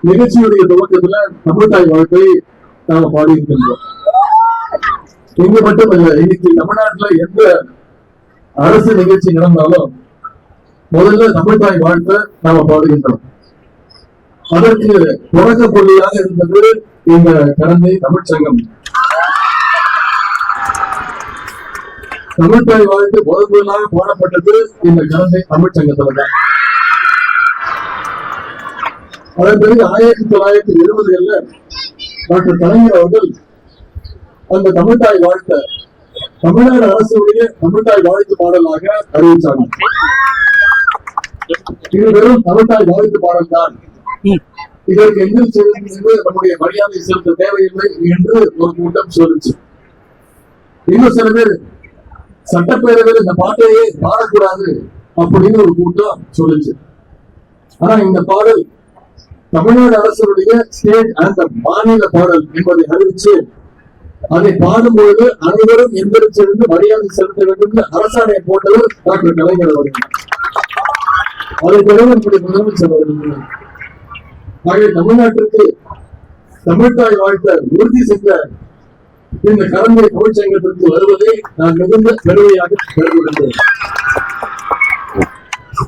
நிகழ்ச்சியுடைய துவக்கத்துல தமிழ்தாய் வாழ்க்கை நாம பாடியிருக்கின்றோம். இங்க மட்டுமல்ல, இன்னைக்கு தமிழ்நாட்டுல எந்த அரசு நிகழ்ச்சி நடந்தாலும் முதல்ல தமிழ்தாய் வாழ்க்கை நாம பாடுகின்றோம். அதற்கு தொடக்க புள்ளியாக இருந்தது இந்த கரந்தை தமிழ்ச்சங்கம். தமிழ்தாய் வாழ்க்கை முதலாக பாடப்பட்டது இந்த கரந்தை தமிழ்ச்சங்கத்துலதான். அதன் பிறகு 1970களில் டாக்டர் கலைஞர் அவர்கள் அந்த தமிழ்தாய் வாழ்க்கை தமிழ்நாடு அரசுடைய தமிழ்தாய் வாழ்த்து பாடலாக அறிவிச்சாங்க. இது வெறும் தமிழ்தாய் வாழ்த்து பாடல் தான், இதற்கு எங்கு நம்முடைய மரியாதை செலுத்த தேவையில்லை என்று ஒரு கூட்டம் சொல்லிச்சு. இன்னும் சில பேர் சட்டப்பேரவையில் இந்த பாட்டையே பாடக்கூடாது அப்படின்னு ஒரு கூட்டம் சொல்லிச்சு. ஆனா இந்த பாடல் தமிழ்நாடு அரசுடைய ஸ்டேட் ஆந்தம், மாநில பாடல் என்பதை அறிவிச்சு அதை பாடும்பொழுது அனைவரும் எந்திரிச்சிருந்து மரியாதை செலுத்த வேண்டும் என்று அரசாணையை போட்டவர் டாக்டர் கலைஞர் அவர்கள். அதை பிறகு நம்முடைய முதலமைச்சர் அவர்கள். ஆகிய தமிழ்நாட்டிற்கு தமிழ்தாய் வாழ்த்த உறுதி செய்த இந்த கரந்தை தமிழ்ச்சங்கத்திற்கு வருவதை நான் மிகுந்த பெருமையாக கருதுகின்றேன்.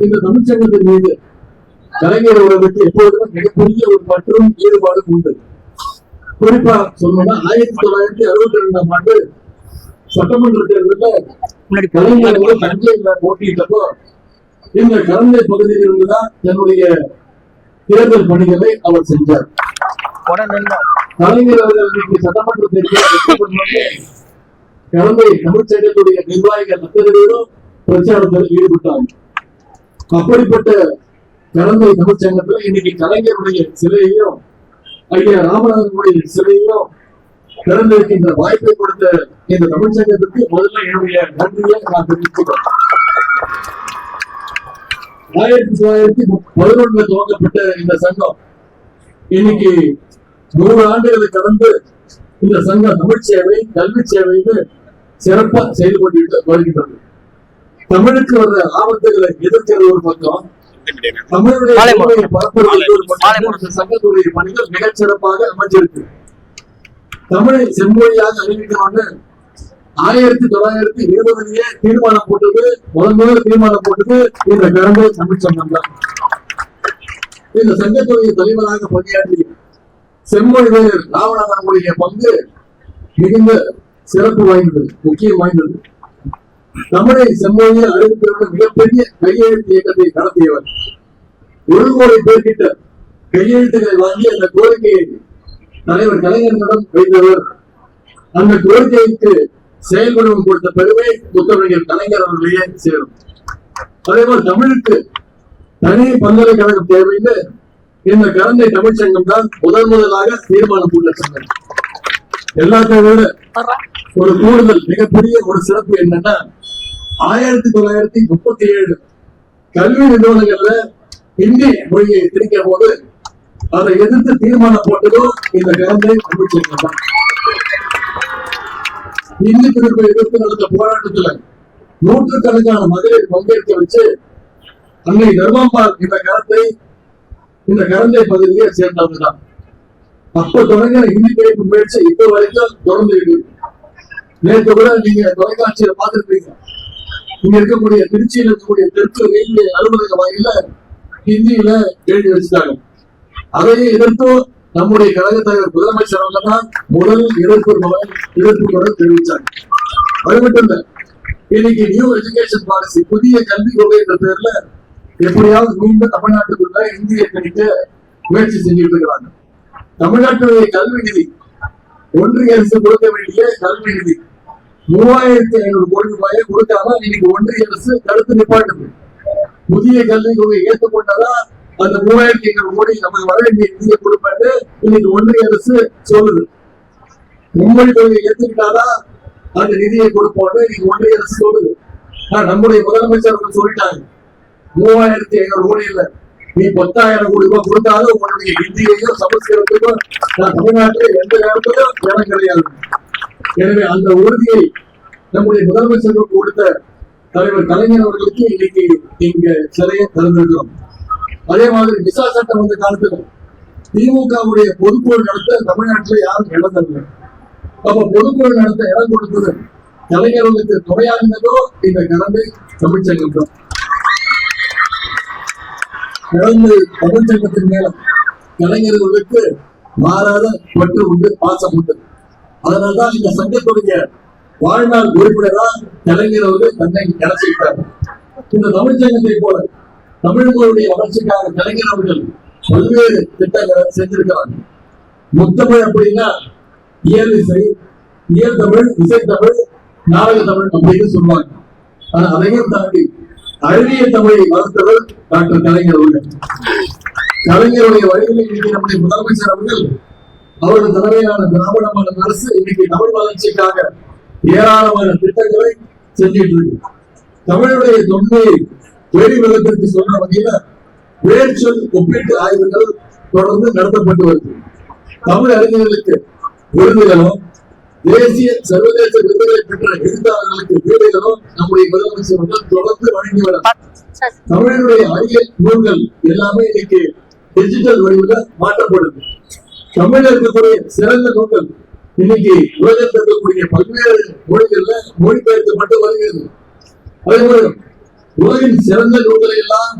இந்த தமிழ்ச்சங்கத்தின் மீது கலைஞர் அவர்களுக்கு எப்பொழுதும் மிகப்பெரிய ஒரு மற்றும் ஈடுபாடு உண்டு. குறிப்பா சொல்லணும்னா 1962ஆம் ஆண்டு சட்டமன்ற தேர்தலில் கலைஞர் தஞ்சையில் போட்டியிட்டப்போ இந்த கரந்தை பகுதியில் இருந்துதான் தன்னுடைய தேர்தல் பணிகளை அவர் செஞ்சார். கலைஞர் அவர்கள் சட்டமன்ற தேர்தலில் கரந்தை தமிழ்ச்சங்கத்துடைய நிர்வாகிகள் அத்தனை பேரும் பிரச்சாரத்தில் ஈடுபட்டாங்க. அப்படிப்பட்ட கரந்தை தமிழ்ச்சங்கத்துல இன்னைக்கு கலைஞருடைய சிலையையும் ஐயா ராமநாதனுடைய சிலையையும் திறந்திருக்கின்ற வாய்ப்பை கொடுத்த இந்த தமிழ்ச்சங்கத்திற்கு முதல்ல என்னுடைய நன்றியை நான் தெரிவித்துக்கிறேன். 1911 துவங்கப்பட்ட இந்த சங்கம் இன்னைக்கு 100 ஆண்டுகளை கடந்து இந்த சங்கம் தமிழ் சேவை, கல்வி சேவைன்னு சிறப்பா செயல்பட்டு வருகின்றது. தமிழுக்கு வர்ற ஆபத்துகளை எதிர்க்கிறது ஒரு பக்கம், தமிழுடைய சங்கத்துடைய பணிகள் மிகச் சிறப்பாக அமைஞ்சிருக்கு. தமிழை செம்மொழியாக அறிவிக்கணும்னு 1920 தீர்மானம் போட்டது, முதல் தீர்மானம் போட்டது இந்த கரந்தை தமிழ்ச்சங்கம் தான். இந்த சங்கத்துடைய தலைவராக பணியாற்றிய செம்மொழி வீரர் ராமநாதனுடைய பங்கு மிகுந்த சிறப்பு வாய்ந்தது, முக்கியம் வாய்ந்தது. தமிழை செம்மொழியை அறிவிப்பதற்கு மிகப்பெரிய கையெழுத்து இயக்கத்தை நடத்தியவர். 1 கோடி பேர்கிட்ட கையெழுத்துக்களை வாங்கி அந்த கோரிக்கையை தலைவர் கலைஞரிடம் வைத்தவர். அந்த கோரிக்கைக்கு செயல்படுவம் கொடுத்த பெருமை முத்தமிழர் கலைஞர் அவர்களையே சேரும். அதே போல் தமிழுக்கு தனி பல்கலைக்கழகம் தேவைன்னு இந்த கரந்தை தமிழ்ச்சங்கம் தான் முதலாக தீர்மானம் போட்ட சங்கம். எல்லாத்தையும் விட ஒரு கூடுதல் மிகப்பெரிய ஒரு சிறப்பு என்னன்னா 1937 கல்வி நிறுவனங்கள்ல இந்தி மொழியை திணிக்கும் போது அதை எதிர்த்து தீர்மானம் போட்டதும் இந்த கரந்தை தமிழ்ச்சங்கம் தான். இந்தி திணிப்பை எதிர்த்து நடந்த போராட்டத்துல நூற்றுக்கணக்கான மகளிர் பங்கேற்க வச்சு அன்னை தர்மாம்பாள் இந்த கரந்தை பகுதியை சேர்ந்தவங்க தான். அப்ப தொடங்கின இந்தி திணிப்பு முயற்சி இப்ப வரைக்கும் தொடர்ந்து இருக்கு. நேற்று கூட நீங்க தொலைக்காட்சியில பார்த்திருப்பீங்க, இங்க இருக்கக்கூடிய திருச்சியில இருக்கக்கூடிய தெற்கு ரயில்வே அலுவலக வாயில ஹிந்தியில எழுதி வச்சுட்டாங்க. அதையே எதிர்த்தும் நம்முடைய கழக தலைவர் முதலமைச்சர் அவங்க தான் முதல் எதிர்ப்பு குரல் தெரிவிச்சாங்க. அது மட்டும் இல்ல, இன்னைக்கு நியூ எஜுகேஷன் பாலிசி, புதிய கல்வி கொள்கை என்ற பேர்ல எப்படியாவது மீண்டும் தமிழ்நாட்டுக்குள்ள இந்தியை திணிக்க முயற்சி செஞ்சுட்டு இருக்கிறாங்க. தமிழ்நாட்டுடைய கல்வி நிதி, ஒன்றிய அரசு கொடுக்க வேண்டிய கல்வி நிதி 3500 கோடி ரூபாயை கொடுக்காம இன்னைக்கு ஒன்றிய அரசு தடுத்து நிப்பாட்டுது. புதிய கல்வி கொள்கை ஏற்றுக்கொண்டதா அந்த 3500 கோடி நமக்கு வர வேண்டிய நிதியை கொடுப்பாரு இன்னைக்கு ஒன்றிய அரசு சொல்லுது. மும்மொழி கொள்கை ஏற்றுக்கிட்டாதான் அந்த நிதியை கொடுப்போம் இன்னைக்கு ஒன்றிய அரசு சொல்லுது. நம்முடைய முதலமைச்சர் சொல்லிட்டாங்க 3500 கோடி இல்ல, நீ 10,000 கோடி ரூபாய் கொடுத்தாலும் உன்னுடைய ஹிந்தியையும் சமஸ்கிருதத்துக்கும் நான் தமிழ்நாட்டில் எந்த நேரத்திலும் இடம் கிடையாது. எனவே அந்த உறுதியை நம்முடைய முதலமைச்சருக்கு கொடுத்த தலைவர் கலைஞர் அவர்களுக்கு இன்னைக்கு இங்க சிலையை திறந்திருக்கிறோம். அதே மாதிரி விசா சட்டம் வந்த காலத்துல திமுகவுடைய பொதுக்குழு நடத்த தமிழ்நாட்டில் யாரும் இடம் தரல. அப்ப பொதுக்குழு நடத்த இடம் கொடுத்தது கலைஞர்களுக்கு துணையானதோ இந்த கரந்தை தமிழ்ச்சங்கம் தான். கலந்து தமிழ்ச்சங்கத்தின் மேல கலைஞர்களுக்கு மாறாத பற்று உண்டு, பாசம் உண்டு. அதனால்தான் இந்த சங்கத்துடைய வாழ்நாள் உறுப்பினரா கலைஞர் அவர்கள் தன்னை கிடைச்சிருக்கார். இந்த தமிழ்ச்சங்கத்தை போல தமிழர்களுடைய வளர்ச்சிக்காக கலைஞர் அவர்கள் பல்வேறு திட்டங்களை செஞ்சிருக்கிறாங்க. முத்தமிழ் அப்படின்னா இயல் இசை, இயல் தமிழ், இசைத்தமிழ், நாடக தமிழ் அப்படின்னு சொல்லுவாங்க. ஆனா அதையும் தாண்டி அழகிய தமிழை வளர்த்தவர் டாக்டர் கலைஞர் அவர்கள். கலைஞருடைய வழிகளில் இன்னைக்கு நம்முடைய முதலமைச்சர் அவர்கள் தலைமையிலான திராவிட மாடல் அரசு இன்னைக்கு தமிழ் வளர்ச்சிக்காக ஏராளமான திட்டங்களை செஞ்சிட்டு இருக்கு. தமிழுடைய தொன்மையை வெளி உலகத்திற்கு சொல்ற வகையில வேர்ச்சொல் ஒப்பீட்டு ஆய்வுகள் தொடர்ந்து நடத்தப்பட்டு வருது. தமிழ் அறிஞர்களுக்கு விருதுகளும் தேசிய சர்வதேச விருதுகளை பெற்ற எழுத்தாளர்களுக்கு வீடுகளும் நம்முடைய முதலமைச்சர் தொடர்ந்து வழங்கி வர தமிழனுடைய அரிய நூல்கள் எல்லாமே இன்னைக்கு டிஜிட்டல் வடிவில் மாற்றப்படுது. தமிழ் இருக்கக்கூடிய சிறந்த நூல்கள் இன்னைக்கு உலகத்தில் இருக்கக்கூடிய பல்வேறு மொழிகள்ல மொழிபெயர்க்கப்பட்டு வருகிறது. அதே போல உலகின் சிறந்த நூல்களை எல்லாம்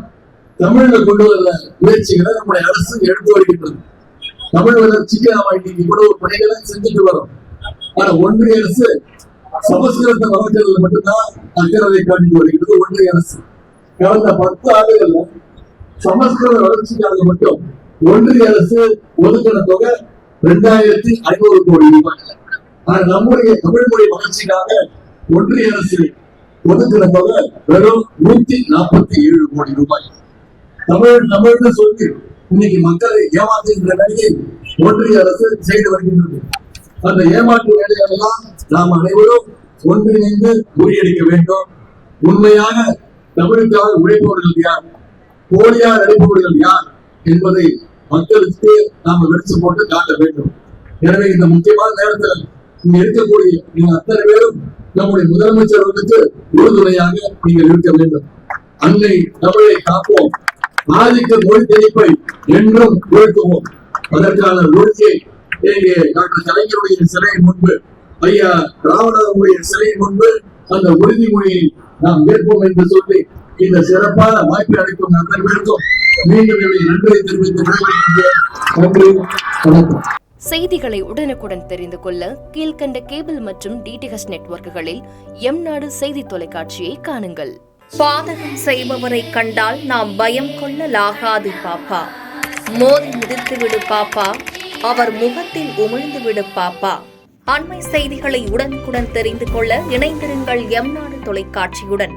தமிழ்ல கொண்டு வர முயற்சிகளை நம்முடைய அரசு எடுத்து வருகின்றது. தமிழ் வளர்ச்சிக்கு நாம இன்னைக்கு இவ்வளவு பணிகளை செஞ்சுட்டு வரோம். ஆனா ஒன்றிய அரசு சமஸ்கிருதத்தை வளர்க்கிறது மட்டும்தான் அக்கறை காட்டிட்டு வருகிறது. ஒன்றிய அரசு கடந்த 10 ஆண்டுகள்ல சமஸ்கிருத வளர்ச்சிக்காக மட்டும் ஒன்றிய அரசு ஒதுக்கின தொகை 2500 கோடி ரூபாய். ஆனா நம்முடைய தமிழ் மொழி வளர்ச்சிக்காக ஒன்றிய அரசு ஒதுக்கின தொகை வெறும் 147 கோடி ரூபாய். தமிழ்னு சொல்லி இன்னைக்கு மக்களை ஏமாற்றுகின்ற வேலையை ஒன்றிய அரசு செய்து வருகின்றது. அந்த ஏமாற்று வேலைகளெல்லாம் நாம் அனைவரும் ஒன்றிணைந்து முறியடிக்க வேண்டும். உண்மையாக தமிழுக்காக உழைப்பவர்கள் யார், போலியாக நடிப்பவர்கள் யார் என்பதை மக்களுக்கு நாம வெளிச்சு போட்டு காட்ட வேண்டும். எனவே இந்த முக்கியமான நேரத்தில் இங்க இருக்கக்கூடிய நீங்க அத்தனை பேரும் நம்முடைய முதலமைச்சர்களுக்கு உறுதுணையாக நீங்கள் இருக்க வேண்டும். அன்னை தமிழை காப்போம், ஆதிக்க மொழி திணிப்பை என்றும் வீழ்த்துவோம். அதற்கான உறுதியை இங்கே டாக்டர் கலைஞருடைய சிலையின் முன்பு, ஐயா ராமநாதனுடைய சிலையின் முன்பு அந்த உறுதிமொழியை நாம் ஏற்போம் என்று சொல்லி இந்த சிறப்பான வாய்ப்பை அளிக்கும் அத்தனை பேருக்கும் மீண்டும் நன்றியை தெரிவித்து நன்றி, வணக்கம். செய்திகளை உடனுக்குடன் தெரிந்து கொள்ள கீழ்கண்ட கேபிள் மற்றும் டிடிஹெச் நெட்வொர்க்குகளில் எம்நாடு செய்தி தொலைக்காட்சியை காணுங்கள். பாதகம் செய்பவரை கண்டால் நாம் பயம் கொள்ளலாகாது பாப்பா. மோதி மிதித்து விடு பாப்பா, அவர் முகத்தில் உமிழ்ந்து விடு பாப்பா. அண்மை செய்திகளை உடனுக்குடன் தெரிந்து கொள்ள இணைந்திருங்கள் எம்நாடு தொலைக்காட்சியுடன்.